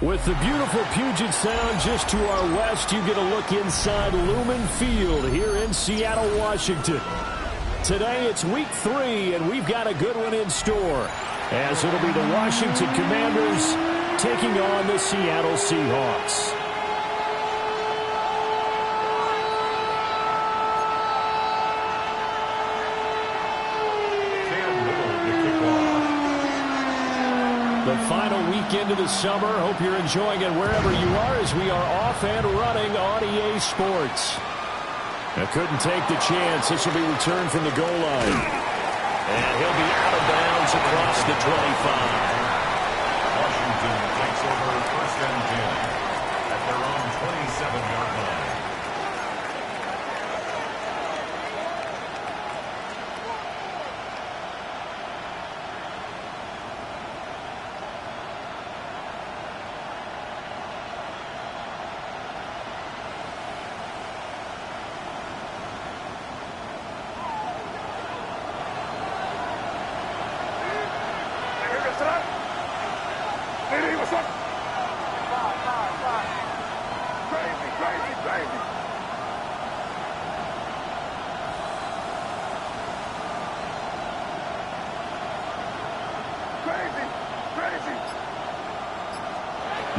With the beautiful Puget Sound just to our west, you get a look inside Lumen Field here in Seattle, Washington. Today it's week 3, and we've got a good one in store, as it'll be the Washington Commanders taking on the Seattle Seahawks. The final weekend of the summer. Hope you're enjoying it wherever you are, as we are off and running on EA Sports. Now, couldn't take the chance. This will be returned from the goal line. And he'll be out of bounds across the 25. Washington takes over first and 10 at their own 27-yard line.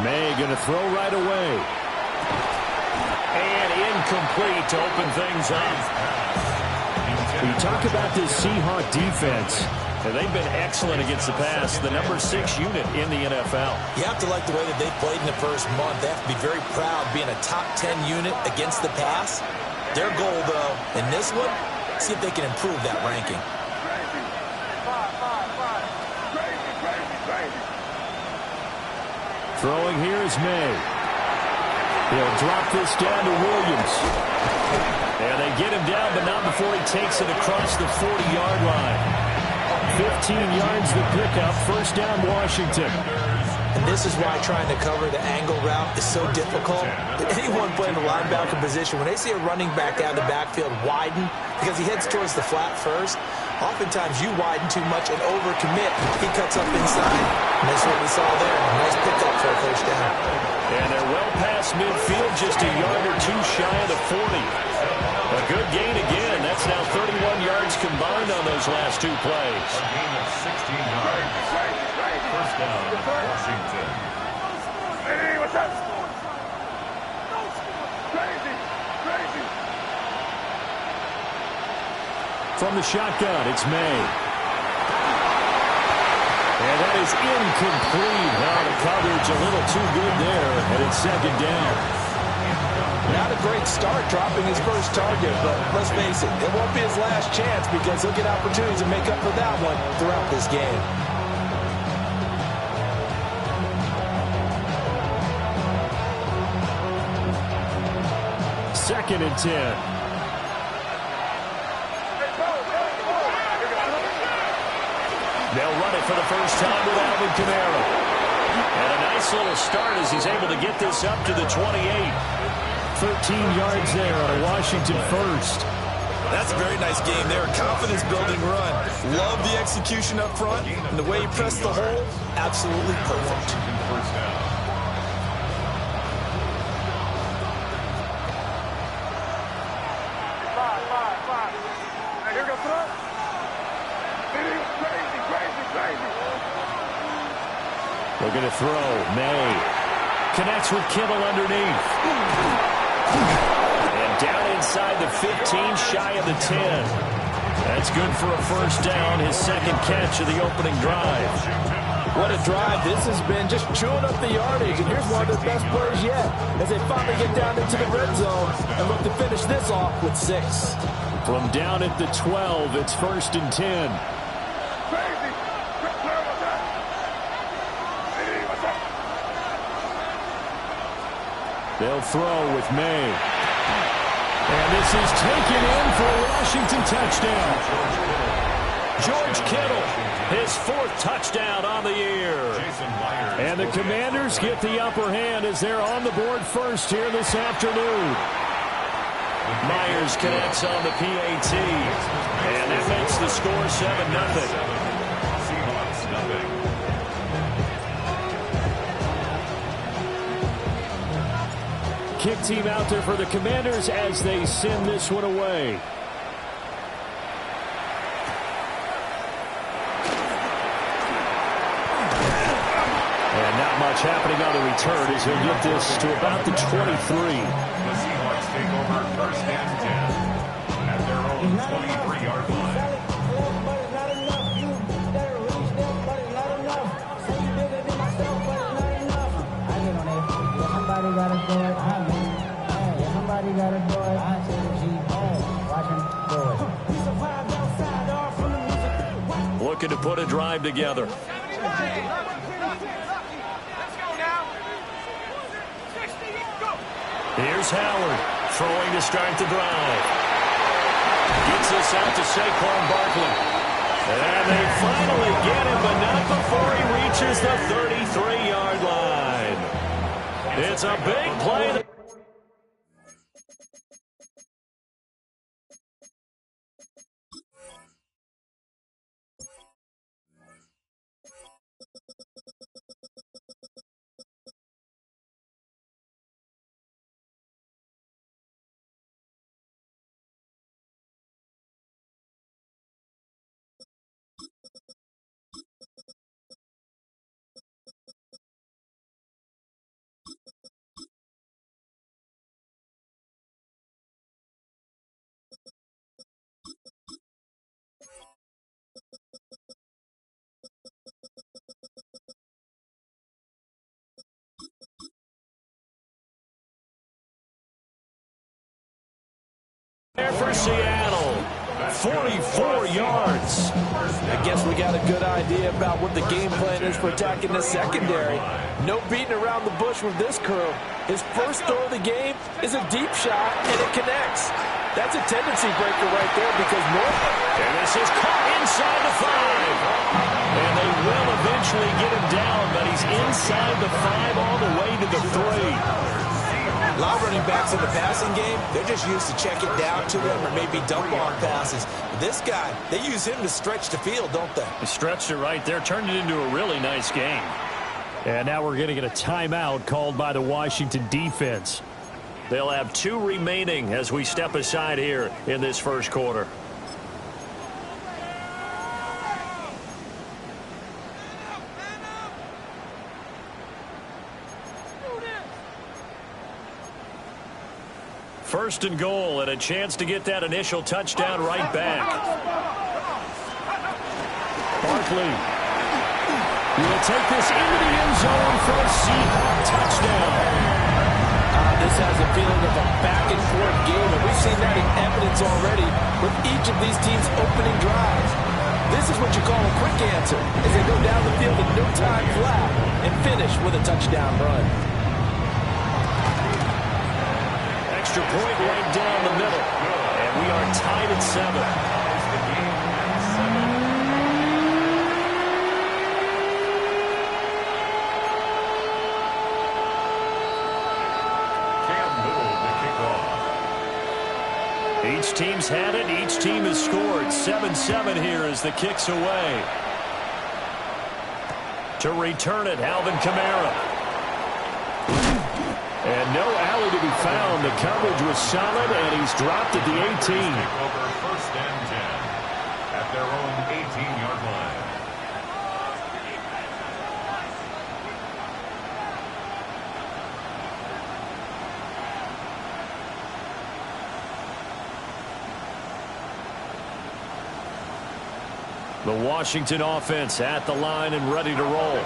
May going to throw right away. And incomplete to open things up. When you talk about this Seahawk defense, they've been excellent against the pass, the number 6 unit in the NFL. You have to like the way that they've played in the first month. They have to be very proud being a top 10 unit against the pass. Their goal, though, in this one, see if they can improve that ranking. Throwing here is May. He'll drop this down to Williams. And they get him down, but not before he takes it across the 40-yard line. 15 yards the pickup. First down, Washington. And this is why trying to cover the angle route is so difficult. Anyone playing the linebacker position, when they see a running back out of the backfield widen, because he heads towards the flat first, oftentimes you widen too much and overcommit. He cuts up inside, and that's what we saw there. Nice pickup for a first down. And they're well past midfield, just a yard or two shy of the 40. A good gain again. That's now 31 yards combined on those last 2 plays. A gain of 16 yards. First down, Washington. Hey, what's up? Crazy. From the shotgun, it's May. And that is incomplete. Now the coverage a little too good there, and it's second down. Not a great start dropping his first target, but let's face it, it won't be his last chance because he'll get opportunities to make up for that one throughout this game. Second and 10. They'll run it for the first time with Alvin Kamara. And a nice little start as he's able to get this up to the 28. 13 yards there on a Washington first. That's a very nice game there. Confidence-building run. Love the execution up front. And the way he pressed the hole, absolutely perfect. First down. Here goes throw. Crazy. They're going to throw. May connects with Kittle underneath. And down inside the 15, shy of the 10. That's good for a first down, his second catch of the opening drive. What a drive this has been, just chewing up the yardage. And here's one of the best plays yet as they finally get down into the red zone and look to finish this off with 6. From down at the 12, it's first and 10. They'll throw with May. And this is taken in for a Washington touchdown. George Kittle, his 4th touchdown on the year. And the Commanders get the upper hand as they're on the board first here this afternoon. Myers connects on the PAT. And that makes the score 7-0. kick team out there for the Commanders as they send this one away. And not much happening on the return as he'll get this to about the 23. The Seahawks take over first and 10 at their own 23-yard line. Somebody got to do it. Hey, somebody got to do it. I see the G. Watch him do it. Looking to put a drive together. Let's go now. 60, go. Here's Howard throwing to start the drive. Gets this out to Saquon Barkley. And they finally get him, but not before he reaches the 33-yard line. It's a big play. There for Seattle, 44 yards. I guess we got a good idea about what the game plan is for attacking the secondary. No beating around the bush with this crew. His first throw of the game is a deep shot, and it connects. That's a tendency breaker right there because And this is caught inside the 5. And they will eventually get him down, but he's inside the 5 all the way to the 3. A lot of running backs in the passing game, they're just used to check it down to them or maybe dump on passes. But this guy, they use him to stretch the field, don't they? He stretched it right there, turned it into a really nice game. And now we're going to get a timeout called by the Washington defense. They'll have 2 remaining as we step aside here in this first quarter. First and goal, and a chance to get that initial touchdown right back. Barkley will take this into the end zone for a Seahawk touchdown. This has a feeling of a back-and-forth game, and we've seen that in evidence already with each of these teams' opening drives. This is what you call a quick answer, as they go down the field in no time flat and finish with a touchdown run. Extra point right down the middle, and we are tied at 7. Each team's had it. Each team has scored. 7-7 here as the kick's away. To return it, Alvin Kamara. And no alley to be found. The coverage was solid, and he's dropped at the 18. Over first and 10 at their own 18-yard line. The Washington offense at the line and ready to roll.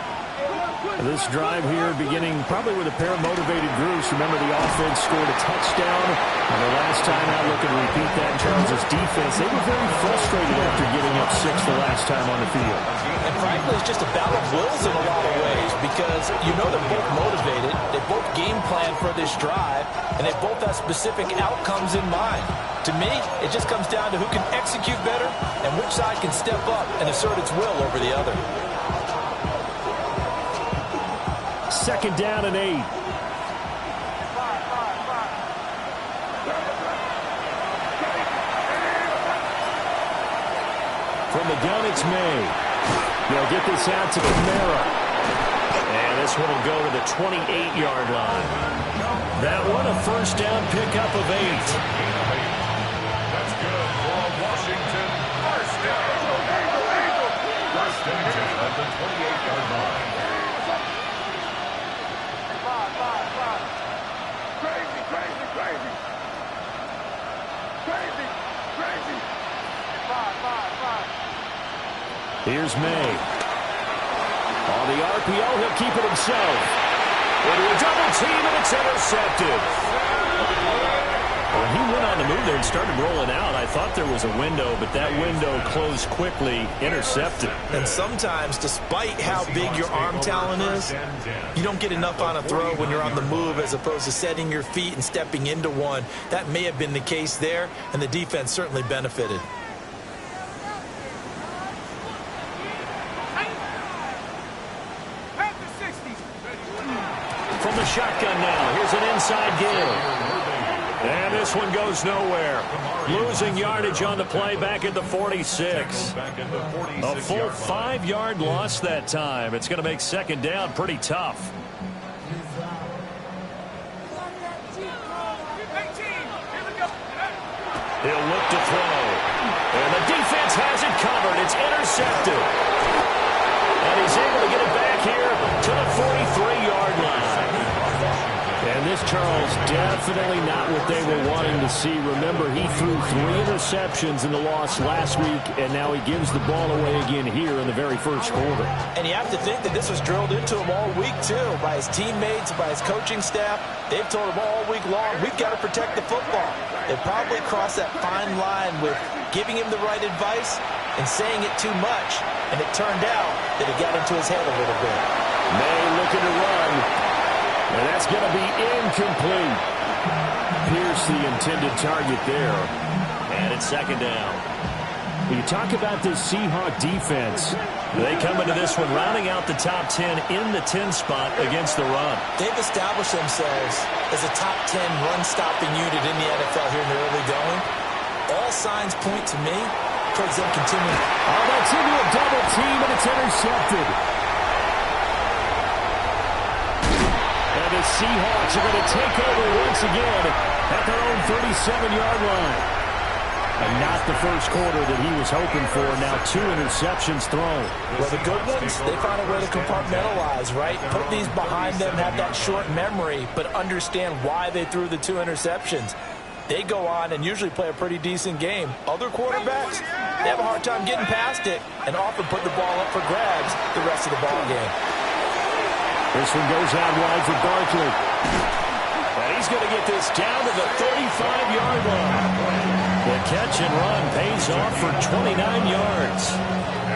This drive here beginning probably with a pair of motivated groups. Remember, the offense scored a touchdown. And the last time out, looking to repeat that in Charles' defense, they were very frustrated after giving up 6 the last time on the field. And frankly, it's just a battle of wills in a lot of ways because you know they're both motivated. They both game plan for this drive, and they both have specific outcomes in mind. To me, it just comes down to who can execute better and which side can step up and assert its will over the other. Second down and 8. From the gun, it's May. They'll get this out to Kamara. And this one will go to the 28-yard line. That one, a first down pickup of 8. That's good for a Washington first down. First and 10 at the 28-yard line. Crazy, crazy, crazy. Crazy, crazy. 5. Here's May. On the RPO, he'll keep it himself. Into a double team, and it's intercepted. When he went on the move there and started rolling out, I thought there was a window, but that window closed quickly, intercepted. And sometimes, despite how big your arm talent is, you don't get enough on a throw when you're on the move as opposed to setting your feet and stepping into one. That may have been the case there, and the defense certainly benefited. From the shotgun now, here's an inside give. And this one goes nowhere. Losing yardage on the play back at the 46. A full 5-yard loss that time. It's going to make second down pretty tough. He'll look to throw. And the defense has it covered. It's intercepted. And he's able to get it back here to the 43-yard line. And this, Charles, definitely not what they were wanting to see. Remember, he threw 3 interceptions in the loss last week, and now he gives the ball away again here in the very first quarter. And you have to think that this was drilled into him all week, too, by his teammates, by his coaching staff. They've told him all week long, we've got to protect the football. They probably crossed that fine line with giving him the right advice and saying it too much. And it turned out that it got into his head a little bit. May looking to run. And that's going to be incomplete. Pierce the intended target there. And it's second down. When you talk about this Seahawk defense, they come into this one rounding out the top 10 in the 10 spot against the run. They've established themselves as a top 10 run-stopping unit in the NFL here in the early going. All signs point to me towards them continuing. Oh, that's into a double team, and it's intercepted. And the Seahawks are going to take over once again at their own 37-yard line. And not the first quarter that he was hoping for. Now 2 interceptions thrown. Well, the good ones, they found a way to compartmentalize, right? Put these behind them, have that short memory, but understand why they threw the 2 interceptions. They go on and usually play a pretty decent game. Other quarterbacks, they have a hard time getting past it and often put the ball up for grabs the rest of the ball game. This one goes out wide for Barkley. And he's going to get this down to the 35-yard line. The catch and run pays off for 29 yards.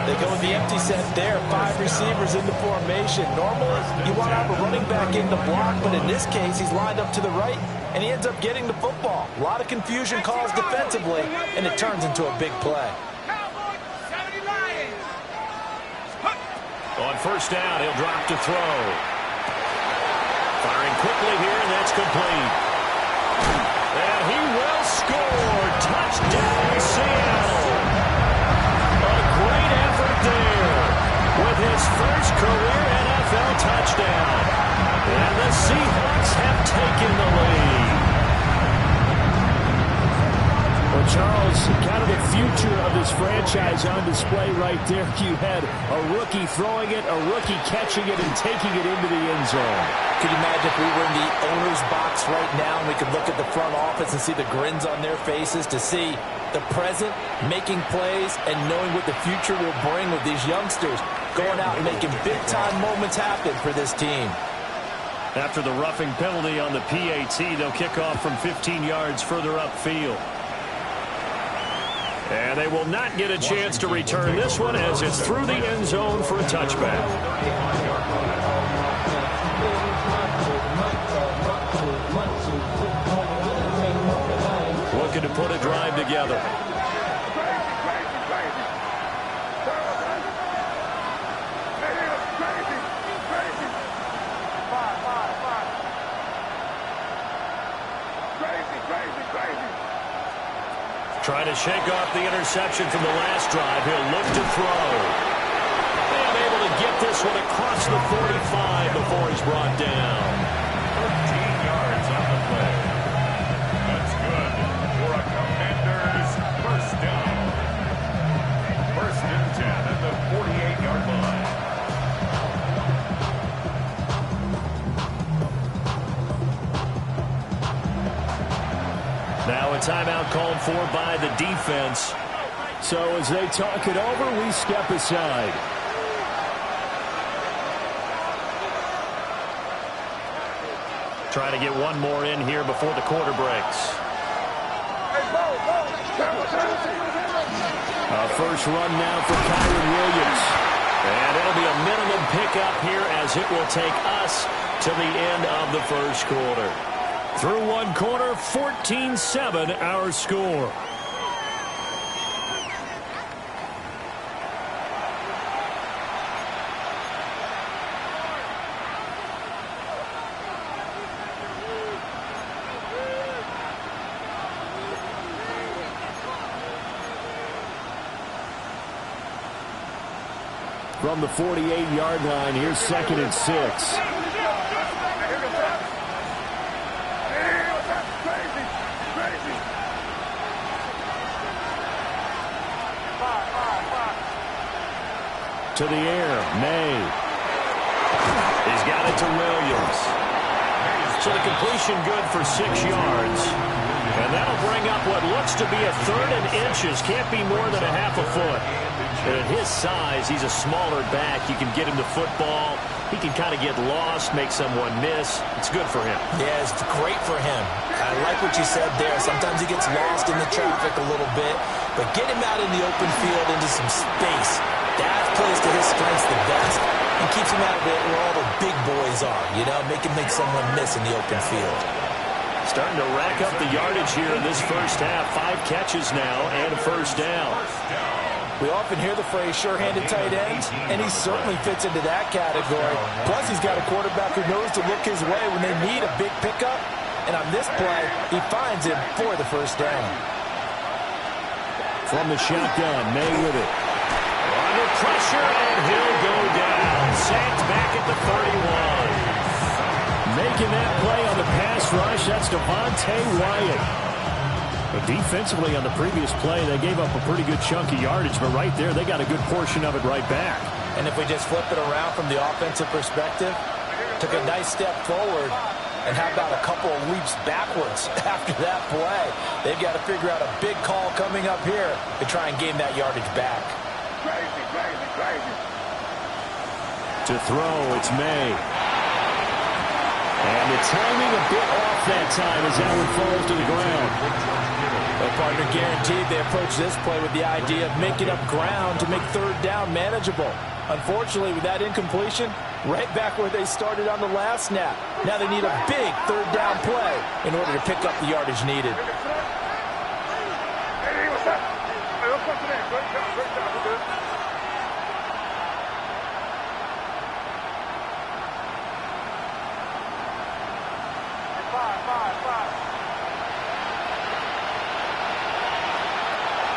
They go with the empty set there. 5 receivers into formation. Normally, you want to have a running back in the block, but in this case, he's lined up to the right, and he ends up getting the football. A lot of confusion caused defensively, and it turns into a big play. On first down, he'll drop to throw. Firing quickly here, and that's complete. And he will score. Touchdown, Seattle. A great effort there with his first career NFL touchdown. And the Seahawks have taken the lead. Well, Charles, kind of the future of this franchise on display right there. You had a rookie throwing it, a rookie catching it, and taking it into the end zone. Could you imagine if we were in the owner's box right now and we could look at the front office and see the grins on their faces, to see the present making plays and knowing what the future will bring with these youngsters going out and making big-time moments happen for this team. After the roughing penalty on the PAT, they'll kick off from 15 yards further upfield. And they will not get a chance to return this one as it's through the end zone for a touchback. Looking to put a drive together. Trying to shake off the interception from the last drive. He'll look to throw. And able to get this one across the 45 is brought down. 13 yards on the play. That's good for a Commanders first down. First and 10 at the 48-yard line. Now a timeout called for by the defense. So as they talk it over, we step aside. Trying to get one more in here before the quarter breaks. A first run now for Kyron Williams. And it'll be a minimum pickup here as it will take us to the end of the first quarter. Through one quarter, 14-7 our score. From the 48-yard line, here's 2nd and 6. To the air, May. He's got it to Williams. So the completion good for 6 yards. And that'll bring up what looks to be a 3rd and inches. Can't be more than a half a foot. And at his size, he's a smaller back. You can get him the football. He can kind of get lost, make someone miss. It's good for him. Yeah, it's great for him. I like what you said there. Sometimes he gets lost in the traffic a little bit. But get him out in the open field into some space. That plays to his strengths the best and keeps him out of it where all the big boys are, you know, make someone miss in the open field. Starting to rack up the yardage here in this first half. 5 catches now and a first down. We often hear the phrase sure-handed tight ends, and he certainly fits into that category. Plus, he's got a quarterback who knows to look his way when they need a big pickup. And on this play, he finds him for the first down. From the shotgun, May with it. Under pressure, and he'll go down. Sacked back at the 31. Making that play on the pass rush, that's Devontae Wyatt. But defensively on the previous play, they gave up a pretty good chunk of yardage, but right there, they got a good portion of it right back. And if we just flip it around from the offensive perspective, took a nice step forward, and how about a couple of leaps backwards after that play? They've got to figure out a big call coming up here to try and gain that yardage back. Crazy, crazy, crazy. To throw, it's May. And the timing a bit off that time as that one falls to the ground. Well, partner, guaranteed they approach this play with the idea of making up ground to make 3rd down manageable. Unfortunately, with that incompletion, right back where they started on the last snap. Now they need a big 3rd down play in order to pick up the yardage needed. Hey, what's up? Hey, what's up today? Great job, great job. We're good. Five.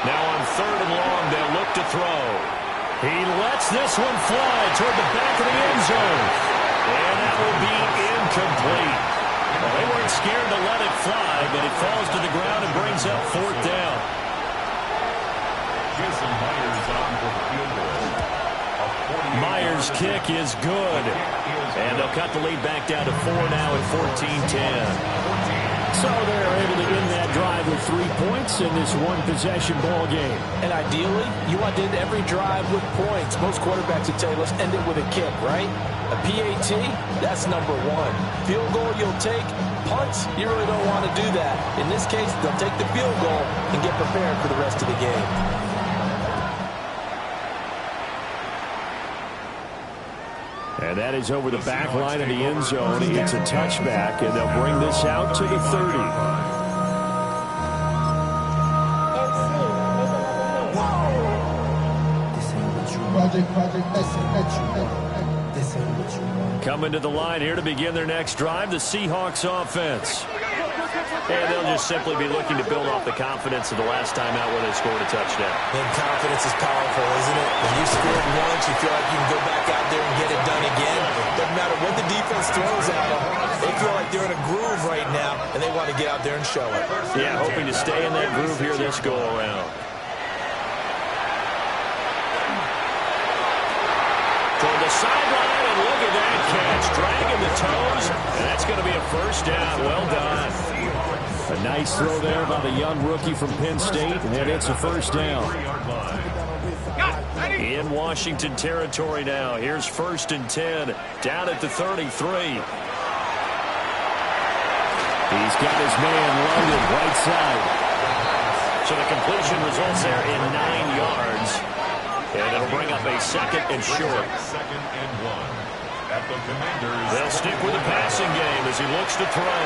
Now on 3rd and long, they'll look to throw. He lets this one fly toward the back of the end zone. And that will be incomplete. Well, they weren't scared to let it fly, but it falls to the ground and brings up 4th down. Jason Myers on for the field goal. Myers' kick is good. And they'll cut the lead back down to 4 now at 14-10. So they're able to end that drive with 3 points in this one-possession ball game. And ideally, you want to end every drive with points. Most quarterbacks would tell you, let's end it with a kick, right? A PAT, that's number 1. Field goal you'll take. Punts, you really don't want to do that. In this case, they'll take the field goal and get prepared for the rest of the game. And that is over the back line of the end zone. It's a touchback, and they'll bring this out to the 30. Coming to the line here to begin their next drive, the Seahawks offense. And they'll just simply be looking to build off the confidence of the last time out where they scored a touchdown. And confidence is powerful, isn't it? When you scored once, you feel like you can go back out there and get it done again. Doesn't matter what the defense throws at them. They feel like they're in a groove right now, and they want to get out there and show it. Yeah, hoping to stay in that groove here this go-around. Toward the sideline, and look at that catch. Dragging the toes, and that's going to be a first down. Well done. A nice throw there by the young rookie from Penn State, and it's a first down. In Washington territory now. Here's 1st and 10, down at the 33. He's got his man loaded right side. So the completion results there in 9 yards. And it'll bring up a 2nd and short. 2nd and 1. At the Commanders. They'll stick with the passing game as he looks to throw.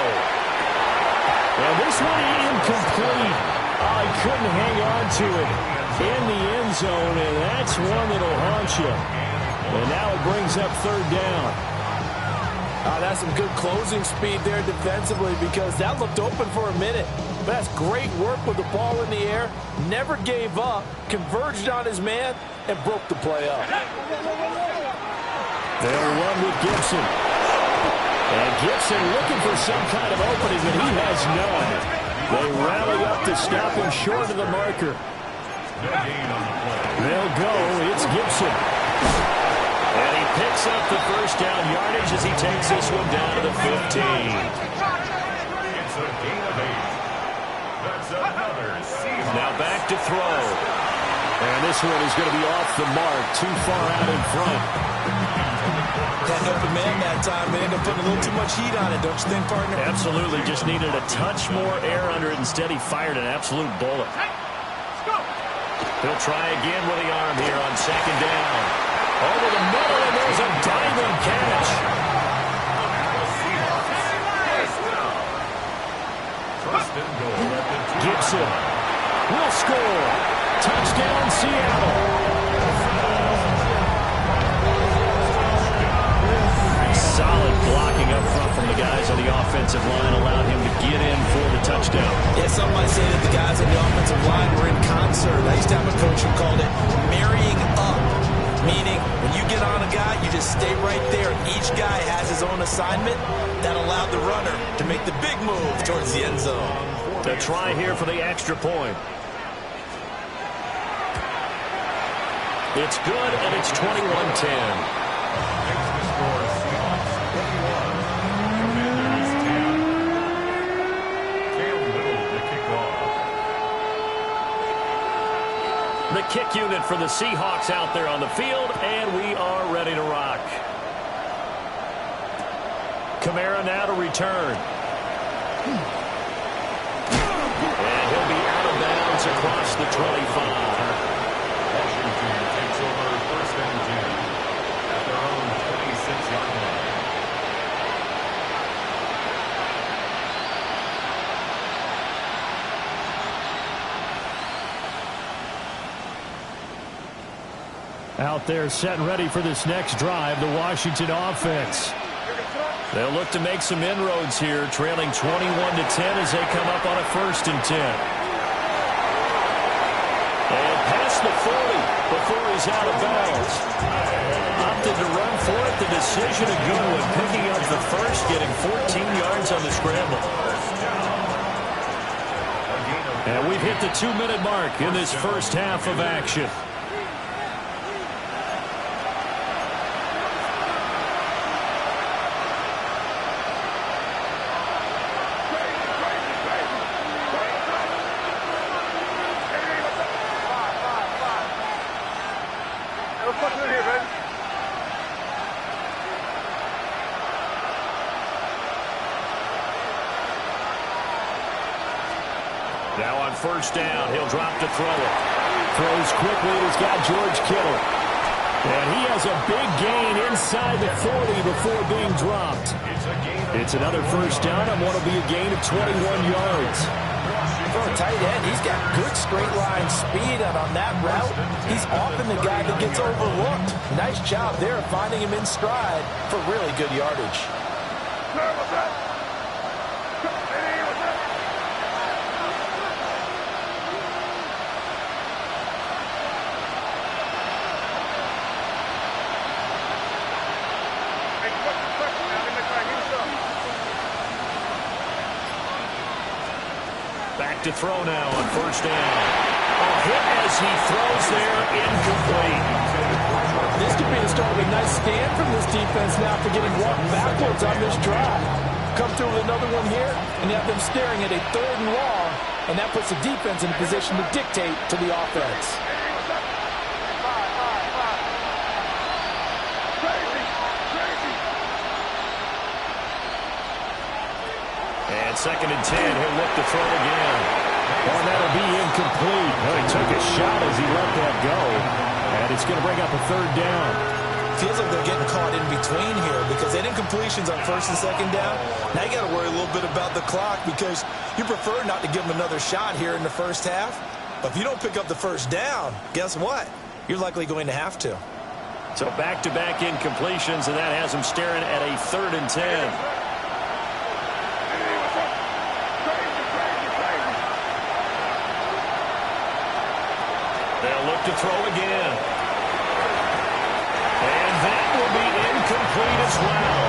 Well, this one incomplete. Oh, he couldn't hang on to it in the end zone, and that's one that'll haunt you. And now it brings up 3rd down. That's some good closing speed there defensively, because that looked open for a minute. But that's great work with the ball in the air. Never gave up, converged on his man, and broke the play up. They'll run with Gibson. And Gibson looking for some kind of opening, but he has none. They rally up to stop him short of the marker. They'll go. It's Gibson. And he picks up the first down yardage as he takes this one down to the 15. It's a gain of 8. That's another season. Now back to throw. And this one is going to be off the mark, too far out in front. That open man that time, they ended up putting a little too much heat on it, don't you think, partner? Absolutely. Just needed a touch more air under it. Instead, he fired an absolute bullet. He'll try again with the arm here on 2nd down. Over the middle, and there's a diving catch. Gibson will score. Touchdown, Seattle. Solid blocking up front from the guys on the offensive line allowed him to get in for the touchdown. Yeah, some might say that the guys on the offensive line were in concert. I used to have a coach who called it marrying up, meaning when you get on a guy, you just stay right there. Each guy has his own assignment. That allowed the runner to make the big move towards the end zone. The try here for the extra point. It's good, and it's 21-10. The kick unit for the Seahawks out there on the field, and we are ready to rock. Kamara now to return. And he'll be out of bounds across the 25. Washington takes over 1st and 10 at their own 26-yard line. Out there set and ready for this next drive, the Washington offense. They'll look to make some inroads here, trailing 21-10 as they come up on a 1st and 10. And past the 40 before he's out of bounds. Opted to run for it. The decision a good one, picking up the first, getting 14 yards on the scramble. And we've hit the 2-minute mark in this first half of action. Now on 1st down, he'll drop to throw it. Throws quickly, and he's got George Kittle. And he has a big gain inside the 40 before being dropped. It's another 1st down, and what will be a gain of 21 yards. For a tight end, he's got good straight line speed, and on that route, he's often the guy that gets overlooked. Nice job there finding him in stride for really good yardage. back to throw now on first down. A hit as he throws there, incomplete. This could be the start of a nice stand from this defense now after getting walked backwards on this drive. Come through with another one here, and you have them staring at a 3rd and long, and that puts the defense in a position to dictate to the offense. And 2nd and 10, he'll look to throw again. And that'll be incomplete. Well, he took a shot as he let that go, and it's going to bring up a 3rd down. Feels like they're getting caught in between here because they didn't incompletions on 1st and 2nd down. Now you got to worry a little bit about the clock because you prefer not to give them another shot here in the first half. But if you don't pick up the 1st down, guess what? You're likely going to have to. So back-to-back incompletions, and that has them staring at a 3rd and 10. They'll look to throw again. And that will be incomplete as well.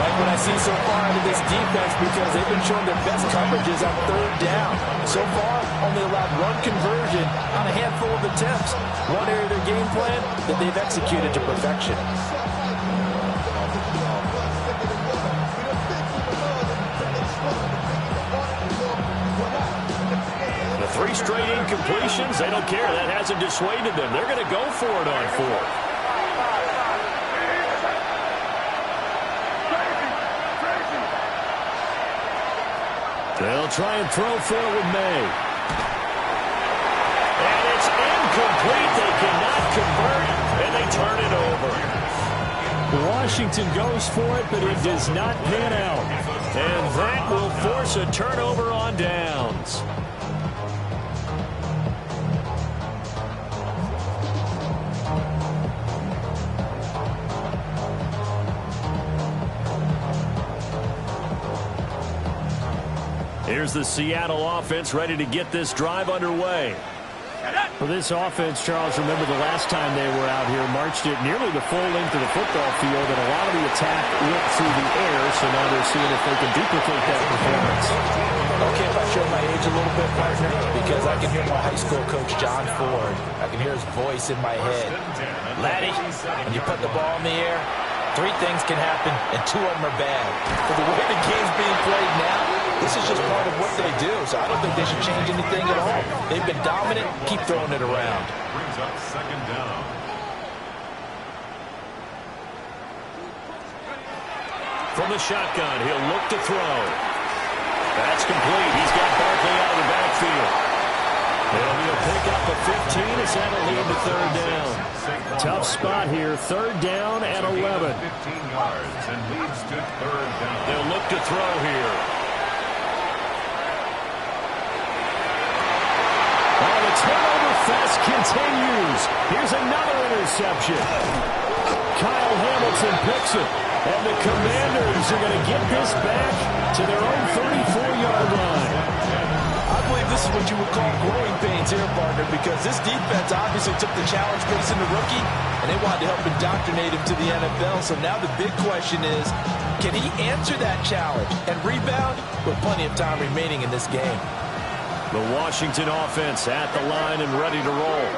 Like what I see so far out of this defense because they've been showing their best coverages on 3rd down. So far, only allowed 1 conversion on a handful of attempts. One area of their game plan that they've executed to perfection. The 3 straight incompletions, they don't care. That hasn't dissuaded them. They're going to go for it on 4th. They'll try and throw for it with May. And it's incomplete. They cannot convert, and they turn it over. Washington goes for it, but it does not pan out. And that will force a turnover on downs. Here's the Seattle offense ready to get this drive underway. For this offense, Charles, remember the last time they were out here, marched it nearly the full length of the football field, and a lot of the attack went through the air, so now they're seeing if they can duplicate that performance. Okay, if I show my age a little bit, partner, because I can hear my high school coach, John Ford. I can hear his voice in my head. Laddie, when you put the ball in the air, 3 things can happen, and 2 of them are bad. For the way the game's being played now, this is just part of what they do, so I don't think they should change anything at all. They've been dominant. Keep throwing it around. Brings up 2nd down. From the shotgun, he'll look to throw. That's complete. He's got Barkley out of the backfield. And he'll pick up a 15 as that'll lead to 3rd down. Tough spot here. 3rd down and 11. 15 yards and leads to 3rd down. They'll look to throw here. Oh, the turnover fest continues. Here's another interception. Kyle Hamilton picks it. And the Commanders are going to get this back to their own 34-yard line. I believe this is what you would call growing pains here, partner, because this defense obviously took the challenge facing the rookie, and they wanted to help indoctrinate him to the NFL. So now the big question is, can he answer that challenge and rebound with plenty of time remaining in this game? The Washington offense at the line and ready to roll.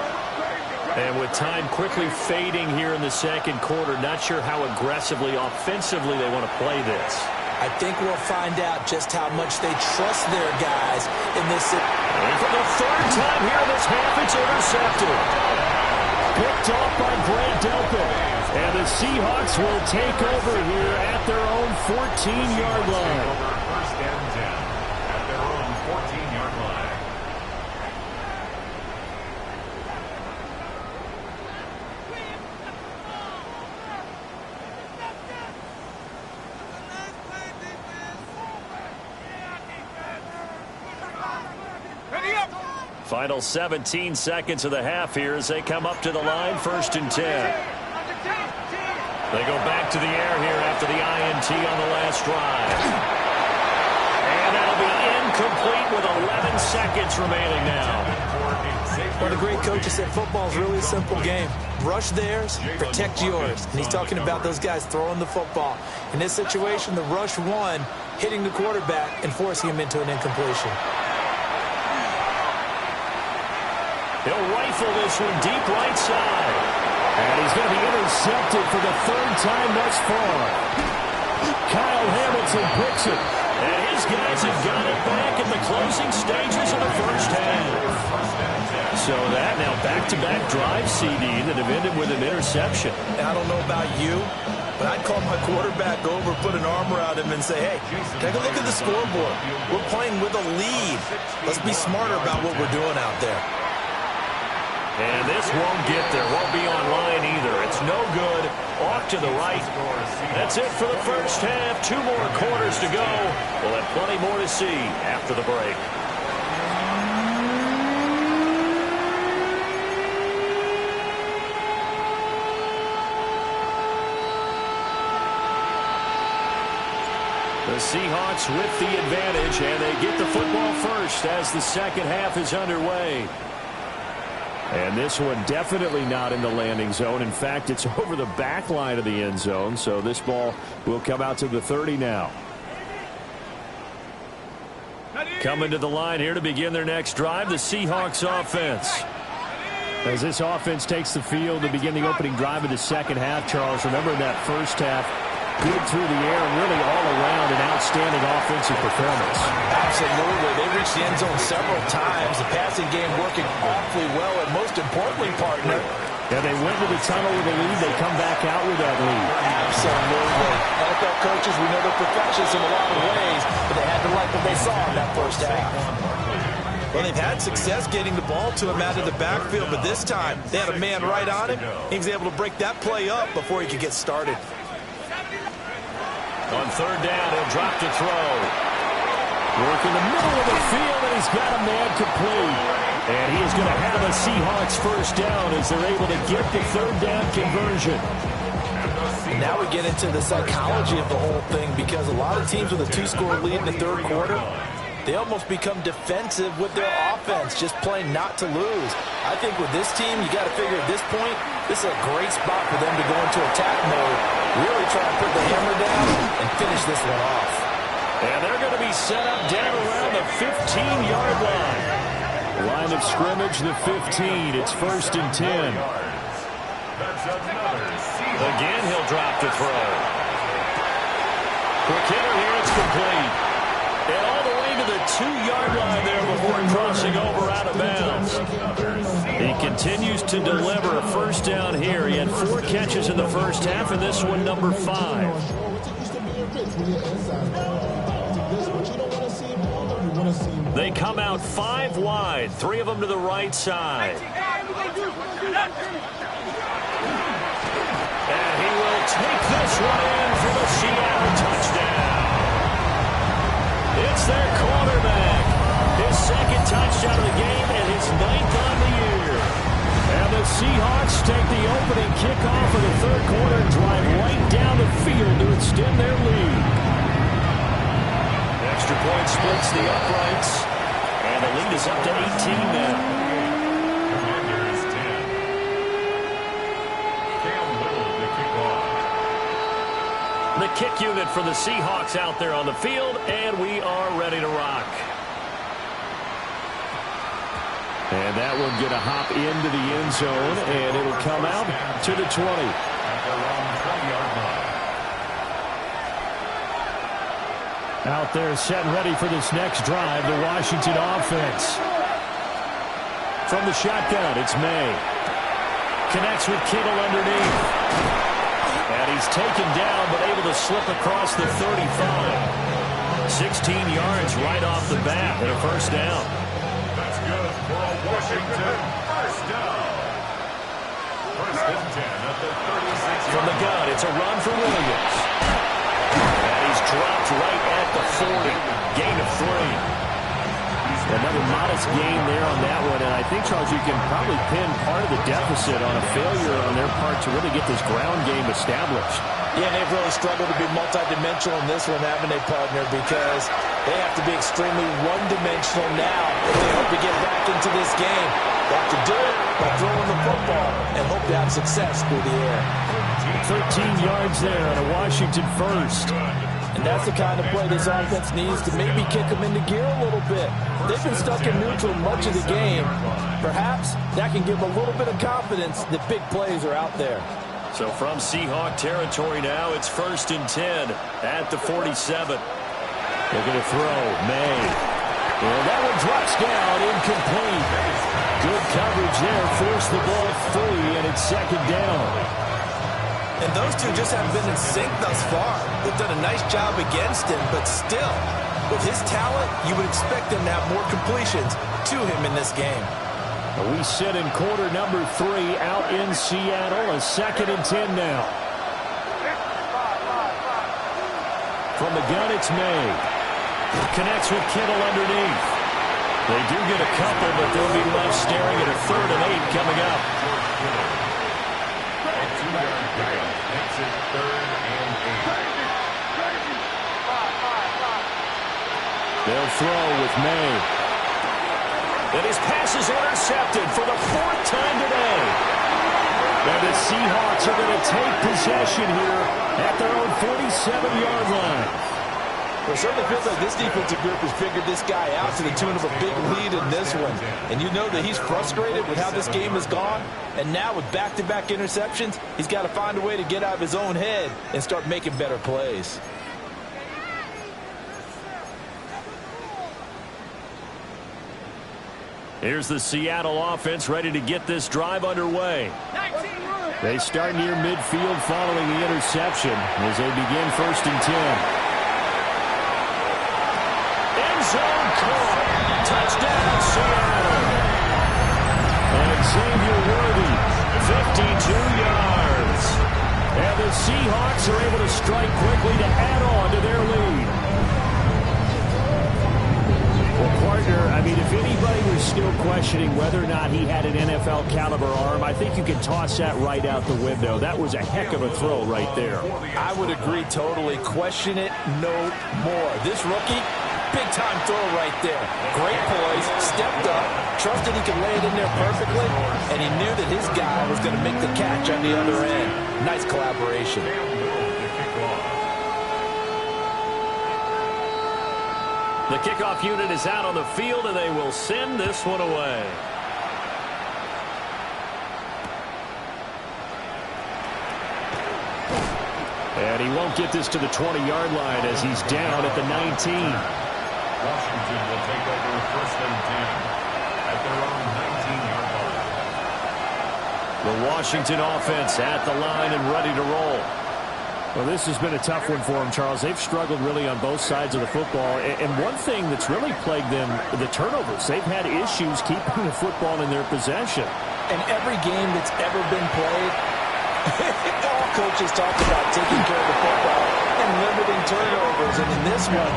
And with time quickly fading here in the 2nd quarter, not sure how aggressively, offensively they want to play this. I think we'll find out just how much they trust their guys in this. And for the 3rd time here in this half, it's intercepted. Picked off by Grant Delpit. And the Seahawks will take over here at their own 14-yard line. 1st and 10 at their own 14-yard line. Final 17 seconds of the half here as they come up to the line, 1st and 10. They go back to the air here after the INT on the last drive. And that'll be incomplete with 11 seconds remaining now. One of the great coaches said football is really a simple game. Rush theirs, protect yours. And he's talking about those guys throwing the football. In this situation, the rush one, hitting the quarterback and forcing him into an incompletion. He'll rifle this one deep right side. And he's going to be intercepted for the third time thus far. Kyle Hamilton picks it. And his guys have got it back in the closing stages of the first half. So that now back-to-back drive CD that have ended with an interception. I don't know about you, but I'd call my quarterback over, put an arm around him, and say, hey, take a look at the scoreboard. We're playing with a lead. Let's be smarter about what we're doing out there. And this won't get there. Won't be online either. It's no good. Off to the right. That's it for the first half. 2 more quarters to go. We'll have plenty more to see after the break. The Seahawks with the advantage, and they get the football first as the second half is underway. And this one definitely not in the landing zone. In fact, it's over the back line of the end zone, so this ball will come out to the 30 now. Coming to the line here to begin their next drive, the Seahawks offense. As this offense takes the field to begin the opening drive of the second half, Charles, remember in that first half, good through the air and really all around an outstanding offensive performance. Absolutely. They reached the end zone several times. The passing game working awfully well, and most importantly, partner, yeah, they went to the tunnel with a lead. They come back out with that lead. Absolutely. NFL coaches, we know they're perfectionists in a lot of ways, but they had to like what they saw in that first half. Well, they've had success getting the ball to him out of the backfield, but this time they had a man right on him. He was able to break that play up before he could get started. On third down, he'll drop to throw. Work in the middle of the field, and he's got a man complete. And he is going to have a Seahawks first down as they're able to get the third down conversion. And now we get into the psychology of the whole thing, because a lot of teams with a 2-score lead in the third quarter, they almost become defensive with their offense, just playing not to lose. I think with this team, you got to figure at this point, this is a great spot for them to go into attack mode, really try to put the hammer down and finish this one off. And they're going to be set up down around the 15-yard line. Line of scrimmage, the 15. It's 1st and 10. Again, he'll drop to throw. Quick hitter here, it's complete. And all the way to the 2-yard line there before crossing over out of bounds. He continues to deliver a first down here. He had 4 catches in the first half, and this one number 5. They come out 5 wide, 3 of them to the right side. And he will take this one in for the Seattle touchdown. It's their quarterback. His 2nd touchdown of the game and his 9th on the year. And the Seahawks take the opening kickoff of the third quarter and drive right down the field to extend their lead. Extra point splits the uprights. And the lead is up to 18 now. Commanders 10. Cam Little to kick off. The kick unit for the Seahawks out there on the field, and we are ready to rock. And that one going to hop into the end zone, and it'll come out to the 20. At their own 20-yard line. Out there set and ready for this next drive, the Washington offense. From the shotgun, it's May. Connects with Kittle underneath. And he's taken down, but able to slip across the 35. 16 yards right off the bat and a first down. That's good for a Washington first down. 1st and 10 at the 36. From the gun, it's a run for Williams. And he's dropped right at the 40. Gain of 3. Another modest gain there on that one, and I think, Charles, you can probably pin part of the deficit on a failure on their part to really get this ground game established. Yeah, they've really struggled to be multidimensional in this one, haven't they, partner? Because they have to be extremely one-dimensional now if they hope to get back into this game. They have to do it by throwing the football and hope to have success through the air. 13 yards there on a Washington first. And that's the kind of play this offense needs to maybe kick them into gear a little bit. They've been stuck in neutral much of the game. Perhaps that can give them a little bit of confidence that big plays are out there. So from Seahawk territory now, it's 1st and 10 at the 47. They're going to throw. May. And that one drops down, incomplete. Good coverage there. Forced the ball free, and it's 2nd down. And those two just haven't been in sync thus far. They've done a nice job against him, but still, with his talent, you would expect them to have more completions to him in this game. We sit in quarter number 3 out in Seattle. A 2nd and 10 now. From the gun, it's May. Connects with Kittle underneath. They do get a couple, but they'll be left staring at a 3rd and 8 coming up. Makes it 3rd and 8. They'll throw with May. And his pass is intercepted for the 4th time today. And the Seahawks are going to take possession here at their own 47-yard line. Well, it certainly feels like this defensive group has figured this guy out to the tune of a big lead in this one. And you know that he's frustrated with how this game has gone. And now with back-to-back interceptions, he's got to find a way to get out of his own head and start making better plays. Here's the Seattle offense ready to get this drive underway. They start near midfield following the interception as they begin 1st and 10. End zone caught. Touchdown, Seattle. And Xavier Worthy, 52 yards. And the Seahawks are able to strike quickly to add on to their lead. Well, partner, I mean, if anybody was still questioning whether or not he had an NFL caliber arm, I think you can toss that right out the window. That was a heck of a throw right there. I would agree totally. Question it no more. This rookie, big-time throw right there. Great poise, stepped up, trusted he could lay it in there perfectly, and he knew that his guy was going to make the catch on the other end. Nice collaboration. The kickoff unit is out on the field, and they will send this one away. And he won't get this to the 20-yard line as he's down at the 19. Washington will take over 1st and 10 at their own 19-yard line. The Washington offense at the line and ready to roll. Well, this has been a tough one for them, Charles. They've struggled really on both sides of the football. And one thing that's really plagued them, the turnovers. They've had issues keeping the football in their possession. In every game that's ever been played, all coaches talk about taking care of the football and limiting turnovers. And in this one,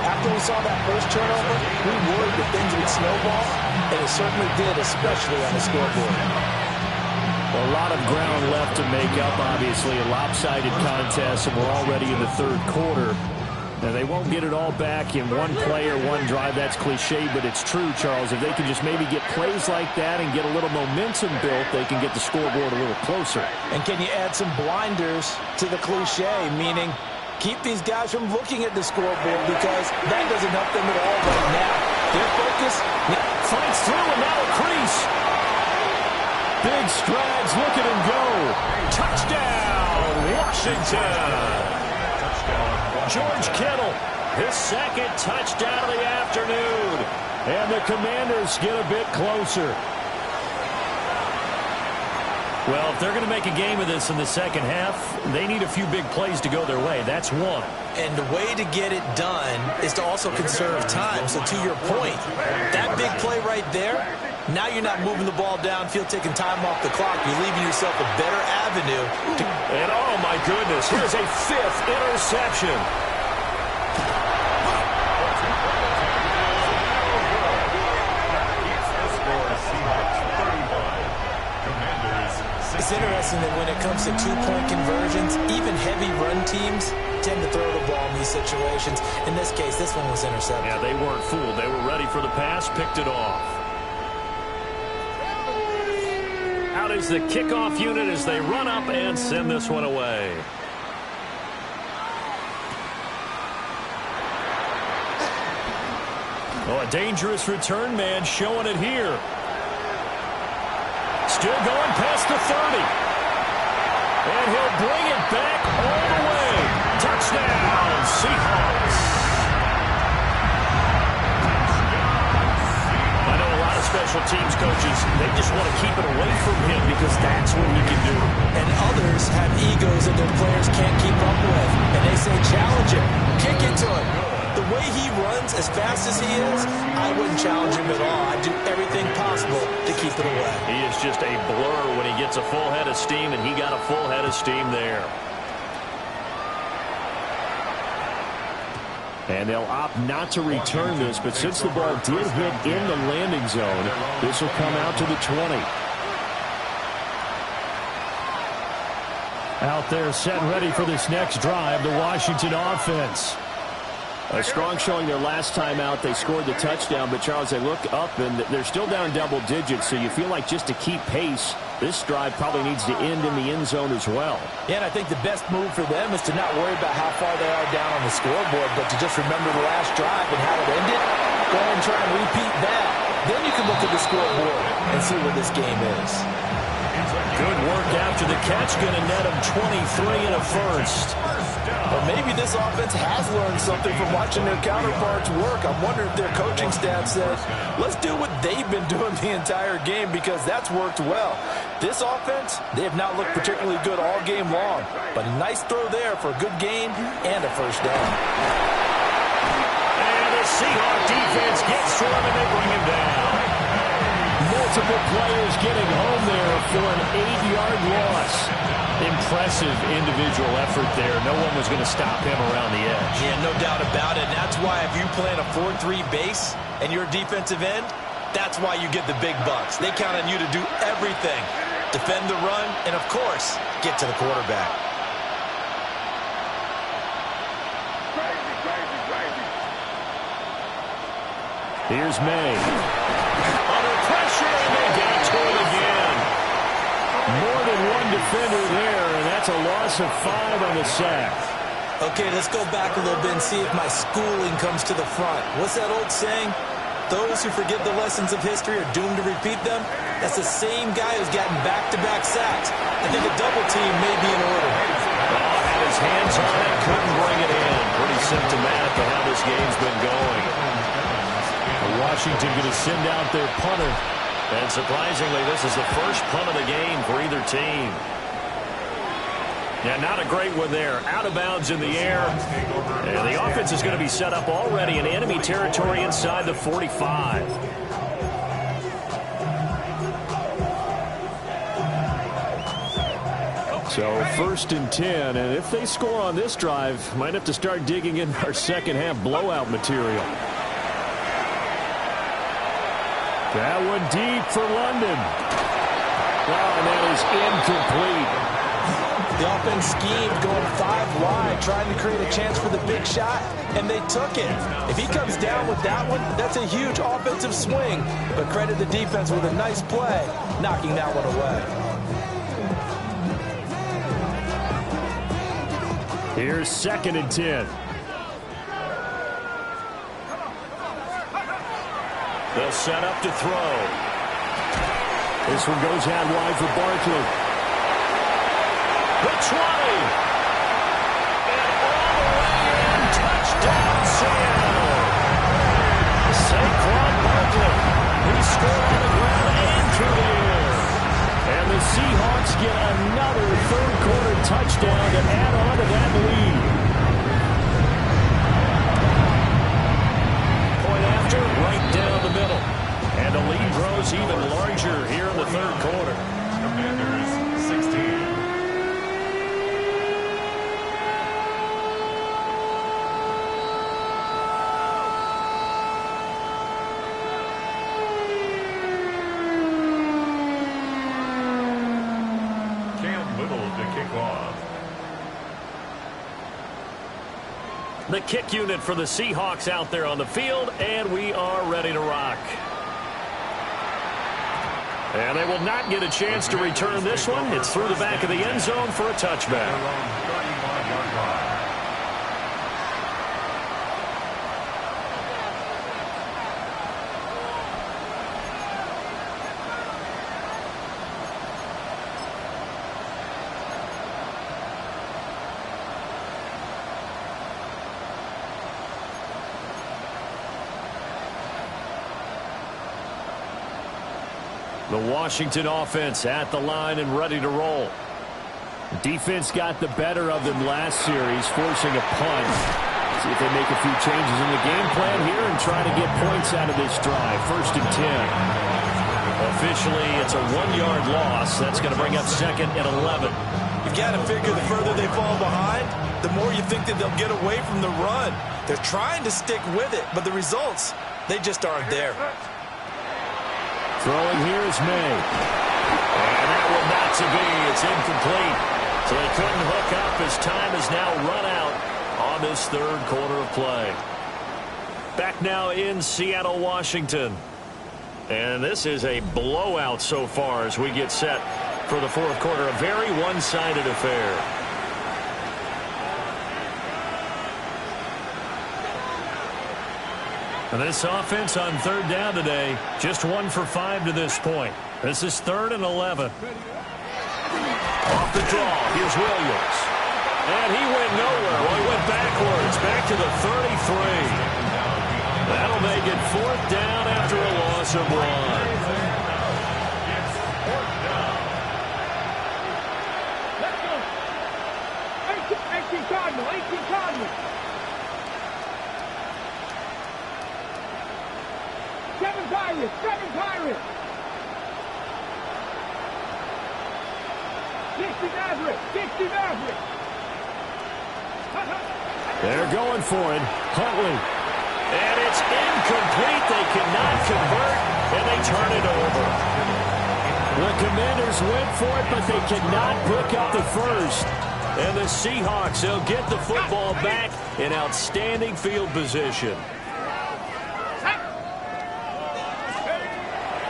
after we saw that first turnover, we worried that things would snowball, and it certainly did, especially on the scoreboard. A lot of ground left to make up, obviously. A lopsided contest, and we're already in the 3rd quarter. Now, they won't get it all back in one play or one drive. That's cliche, but it's true, Charles. If they can just maybe get plays like that and get a little momentum built, they can get the scoreboard a little closer. And can you add some blinders to the cliche, meaning keep these guys from looking at the scoreboard, because that doesn't help them at all right now. Their focus finds through, and now a crease. Big strides, look at him go. Touchdown, Washington. George Kittle, his 2nd touchdown of the afternoon. And the Commanders get a bit closer. Well, if they're going to make a game of this in the second half, they need a few big plays to go their way. That's one. And the way to get it done is to also conserve time. So to your point, that big play right there, now you're not moving the ball downfield, taking time off the clock. You're leaving yourself a better avenue. And oh my goodness, here's a 5th interception. It's interesting that when it comes to two-point conversions, even heavy run teams tend to throw the ball in these situations. In this case, this one was intercepted. Yeah, they weren't fooled. They were ready for the pass, picked it off. Out is the kickoff unit as they run up and send this one away. Oh, a dangerous return man showing it here. Still going past the 30. And he'll bring it back all the way. Touchdown, Seahawks. I know a lot of special teams coaches, they just want to keep it away from him because that's what he can do. And others have egos that their players can't keep up with. And they say, challenge him, kick it to him. The way he runs as fast as he is, I wouldn't challenge him at all. I'd do everything possible to keep it away. He is just a blur when he gets a full head of steam, and he got a full head of steam there. And they'll opt not to return this, but since the ball did hit in the landing zone, this will come out to the 20. Out there set ready for this next drive, the Washington offense. A strong showing their last time out. They scored the touchdown, but, Charles, they look up, and they're still down double digits, so you feel like just to keep pace, this drive probably needs to end in the end zone as well. Yeah, and I think the best move for them is to not worry about how far they are down on the scoreboard, but to just remember the last drive and how it ended. Go ahead and try and repeat that. Then you can look at the scoreboard and see where this game is. Good work after the catch. Going to net them 23 and a first. But maybe this offense has learned something from watching their counterparts work. I'm wondering if their coaching staff says, let's do what they've been doing the entire game, because that's worked well. This offense, they have not looked particularly good all game long. But a nice throw there for a good gain and a first down. And the Seahawks defense gets to him, and they bring him down. Multiple players getting home there for an 8-yard loss. Impressive individual effort there. No one was going to stop him around the edge. Yeah, no doubt about it. And that's why if you play in a 4-3 base and you're a defensive end, that's why you get the big bucks. They count on you to do everything. Defend the run and, of course, get to the quarterback. Here's May. Under pressure, and they got to him again. More than one defender there, and that's a loss of 5 on the sack. Okay, let's go back a little bit and see if my schooling comes to the front. What's that old saying? Those who forget the lessons of history are doomed to repeat them. That's the same guy who's gotten back-to-back sacks. I think a double team may be in order. Oh, had his hands on it, couldn't bring it in. Pretty symptomatic of how this game's been going. Washington going to send out their punter. And surprisingly, this is the first punt of the game for either team. Yeah, not a great one there. Out of bounds in the air. And the offense is going to be set up already in enemy territory inside the 45. So 1st and 10, and if they score on this drive, might have to start digging in our second half blowout material. That one deep for London. Oh, and that is incomplete. The offense schemed going 5 wide, trying to create a chance for the big shot, and they took it. If he comes down with that one, that's a huge offensive swing. But credit the defense with a nice play, knocking that one away. Here's 2nd and 10. They'll set up to throw. This one goes out wide for Barkley. The 20. And all the way in. Touchdown, Seattle. Saquon Barkley. He scored on the ground and through the air. And the Seahawks get another third-quarter touchdown to add on to that lead. Right down the middle. And the lead grows even larger here in the third quarter. Commanders 16. Cam Little to kick off. The kick unit for the Seahawks out there on the field, and we are ready to rock. And they will not get a chance to return this one. It's through the back of the end zone for a touchback. The Washington offense at the line and ready to roll. Defense got the better of them last series, forcing a punt. See if they make a few changes in the game plan here and try to get points out of this drive. 1st and 10. Officially, it's a 1-yard loss. That's going to bring up 2nd and 11. You've got to figure the further they fall behind, the more you think that they'll get away from the run. They're trying to stick with it, but the results, they just aren't there. Throwing here is May. And that will not to be. It's incomplete. So they couldn't hook up as time has now run out on this 3rd quarter of play. Back now in Seattle, Washington. And this is a blowout so far as we get set for the 4th quarter. A very one-sided affair. And this offense on 3rd down today, just 1 for 5 to this point. This is 3rd and 11. Off the draw, here's Williams. And he went nowhere. Well, he went backwards, back to the 33. That'll make it 4th down after a loss of 1. Seven Pirates! 60 Maverick! They're going for it. Huntley. And it's incomplete. They cannot convert, and they turn it over. The Commanders went for it, but they cannot pick up the first. And the Seahawks, they'll get the football back in outstanding field position.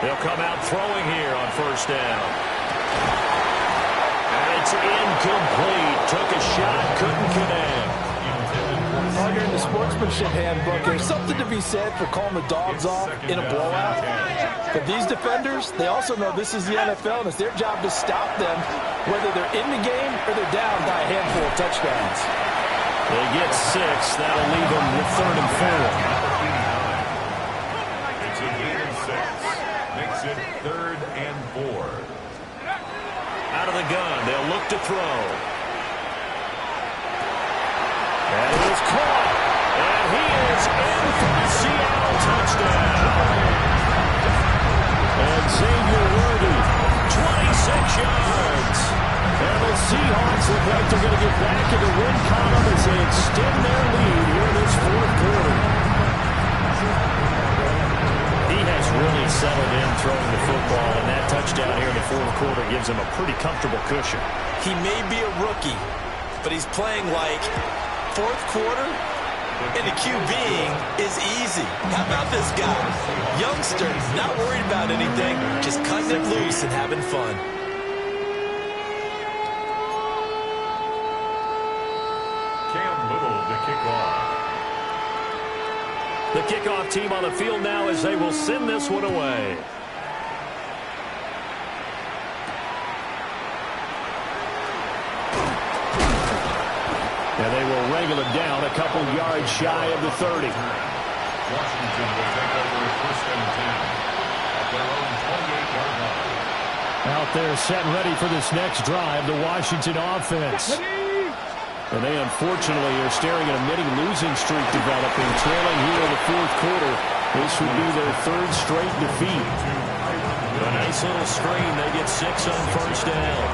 They'll come out throwing here on 1st down. And it's incomplete. Took a shot, couldn't connect. Partner, in the sportsmanship handbook, there's something to be said for calling the dogs off in a blowout. But these defenders, they also know this is the NFL, and it's their job to stop them, whether they're in the game or they're down by a handful of touchdowns. They get 6. That'll leave them with 3rd and 4. It's a gain of 6. Makes it 3rd and 4. Out of the gun, they'll look to throw. And it is caught. And he is in for the Seattle touchdown. And Xavier Worthy, 26 yards. And the Seahawks look like they're going to get back in the win column as they extend their lead here in this 4th quarter. He has really settled in throwing the football, and that touchdown here in the 4th quarter gives him a pretty comfortable cushion. He may be a rookie, but he's playing like 4th quarter, and the QBing is easy. How about this guy? Youngster, not worried about anything, just cutting it loose and having fun. Cam Little to kick off. The kickoff team on the field now as they will send this one away. And they will wrangle it down a couple yards shy of the 30. Washington will take over 1st and 10 at their own 28-yard line. Out there set and ready for this next drive, the Washington offense. And they unfortunately are staring at a mini losing streak developing, trailing here in the 4th quarter. This would be their 3rd straight defeat. A nice little screen. They get 6 on 1st down.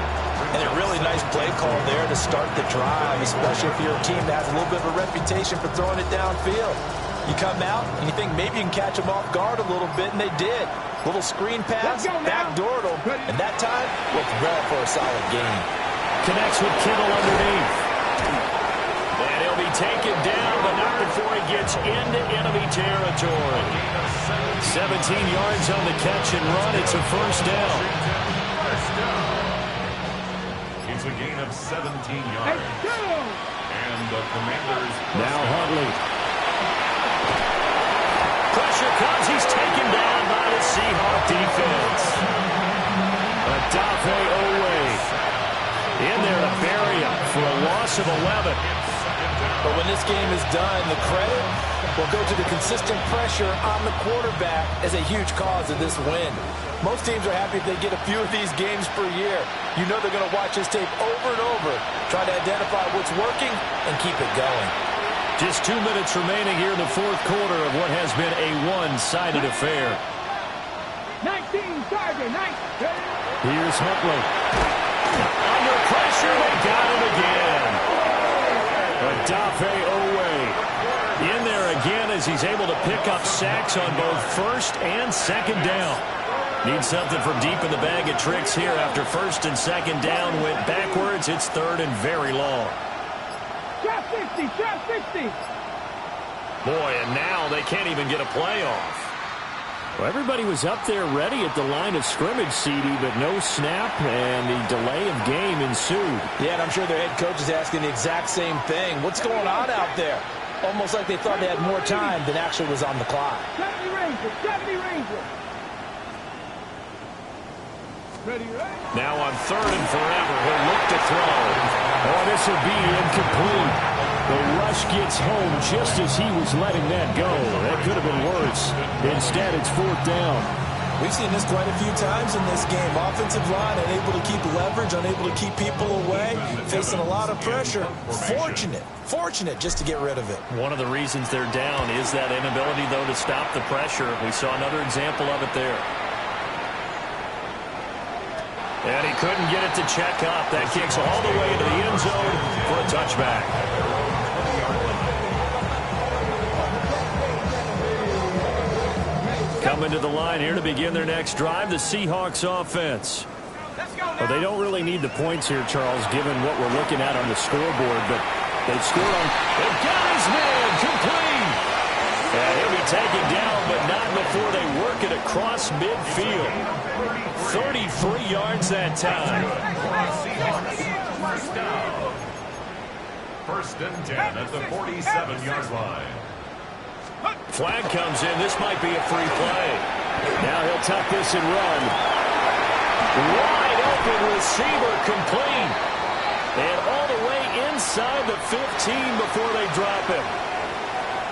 And a really nice play call there to start the drive, especially if you're a team that has a little bit of a reputation for throwing it downfield. You come out and you think maybe you can catch them off guard a little bit, and they did. Little screen pass, backdoored them, and that time looked well for a solid gain. Connects with Kittle underneath. And he'll be taken down, but not before he gets into enemy territory. 17 yards on the catch and run. It's a 1st down. It's a gain of 17 yards. And the Commanders... Now Huntley. Pressure comes. He's taken down by the Seahawk defense. Adafe Owe in there to bury him for a loss of 11. But when this game is done, the credit will go to the consistent pressure on the quarterback as a huge cause of this win. Most teams are happy if they get a few of these games per year. You know they're going to watch this tape over and over, try to identify what's working and keep it going. Just 2 minutes remaining here in the fourth quarter of what has been a one-sided affair. 19, Charger, 19. Here's Huntley. Under pressure, they got him again. Adafe Owe in there again as he's able to pick up sacks on both first and second down. Needs something from deep in the bag of tricks here after first and second down went backwards. It's third and very long. Trap 60, trap 60. Boy, and now they can't even get a play off. Well, everybody was up there ready at the line of scrimmage, CD, but no snap, and the delay of game ensued. Yeah, and I'm sure their head coach is asking the exact same thing. What's going on out there? Almost like they thought they had more time than actually was on the clock. 70 Rangers, 70 Rangers. Ready, right? Now on third and forever, he'll look to throw. Oh, this will be incomplete. The rush gets home just as he was letting that go. That could have been worse. Instead, it's fourth down. We've seen this quite a few times in this game. Offensive line unable to keep leverage, unable to keep people away, facing a lot of pressure. Fortunate just to get rid of it. One of the reasons they're down is that inability, though, to stop the pressure. We saw another example of it there. And he couldn't get it to check up. That kicks all the way into the end zone for a touchback. Coming to the line here to begin their next drive, the Seahawks offense. Well, they don't really need the points here, Charles, given what we're looking at on the scoreboard, but they've scored on. They've got his man complete. And he'll be taken down, but not before they work it across midfield. 33 yards that time. First down. First and 10 at the 47-yard line. Flag comes in. This might be a free play. Now he'll tuck this and run. Wide open receiver complete. And all the way inside the 15 before they drop him.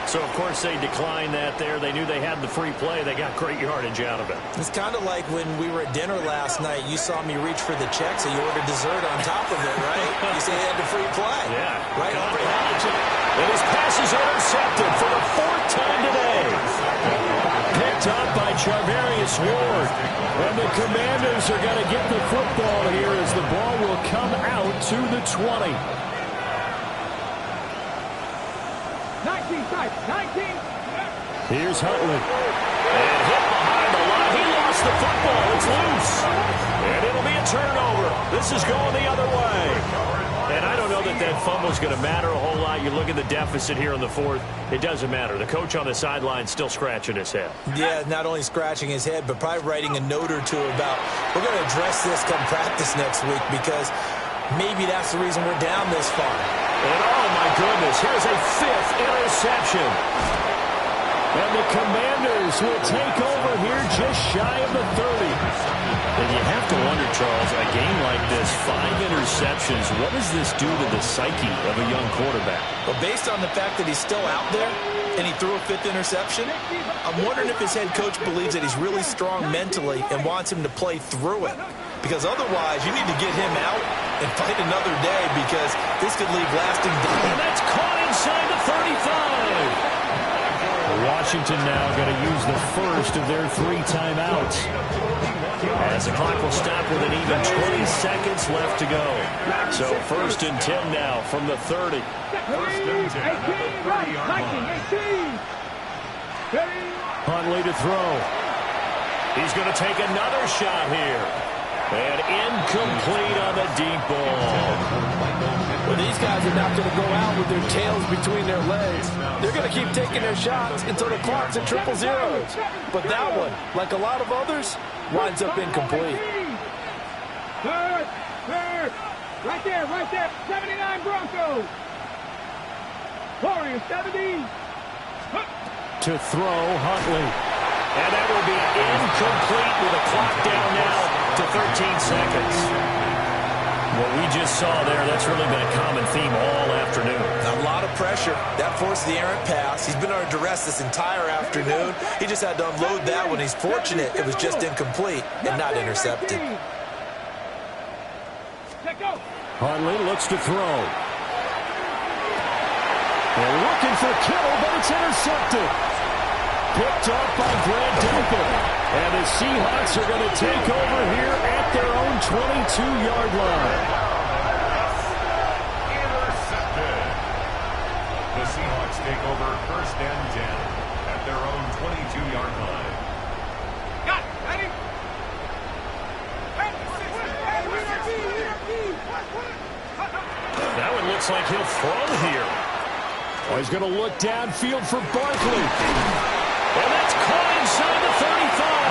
So, of course, they declined that there. They knew they had the free play. They got great yardage out of it. It's kind of like when we were at dinner last night. You saw me reach for the check, so you ordered dessert on top of it, right? You say you had the free play. Yeah. Right over here. And his pass is intercepted for the fourth time today. Picked up by Charvarius Ward. And the Commanders are going to get the football here as the ball will come out to the 20. 19 type, 19. Here's Huntley. And hit behind the line. He lost the football. It's loose. And it'll be a turnover. This is going the other way. And I don't know that that fumble's going to matter a whole lot. You look at the deficit here in the fourth. It doesn't matter. The coach on the sideline still scratching his head. Yeah, not only scratching his head, but probably writing a note or two about, we're going to address this come practice next week because maybe that's the reason we're down this far. And oh my goodness, here's a fifth interception. And the Commanders will take over here just shy of the 30. And you have to wonder, Charles, a game like this, 5 interceptions, what does this do to the psyche of a young quarterback? But based on the fact that he's still out there and he threw a fifth interception, I'm wondering if his head coach believes that he's really strong mentally and wants him to play through it. Because otherwise, you need to get him out and fight another day because this could leave lasting damage. And that's caught inside the 35. Washington now going to use the first of their 3 timeouts. As the clock will stop with an even 20 seconds left to go. So first and 10 now from the 30. First and 10 at the 30-yard line. Huntley to throw. He's going to take another shot here. And incomplete on the deep ball. Well, these guys are not going to go out with their tails between their legs. They're going to keep taking their shots until the clock's at 0-0. But that one, like a lot of others, winds up incomplete. Third. Right there. 79 Broncos. Warriors, 70. To throw, Huntley. And that will be incomplete with a clock down now to 13 seconds. What we just saw there, that's really been a common theme all afternoon. A lot of pressure. That forced the errant pass. He's been under duress this entire afternoon. He just had to unload that one. He's fortunate it was just incomplete and not intercepted. Hundley looks to throw. They're looking for Kittle, but it's intercepted. Picked up by Brad Duncan. And the Seahawks are going to take over here at their own 22-yard line. Intercepted. The Seahawks take over first and 10 at their own 22-yard line. Got it. Ready? That one looks like he'll throw here. Oh, he's going to look downfield for Barkley. And that's caught inside the 35.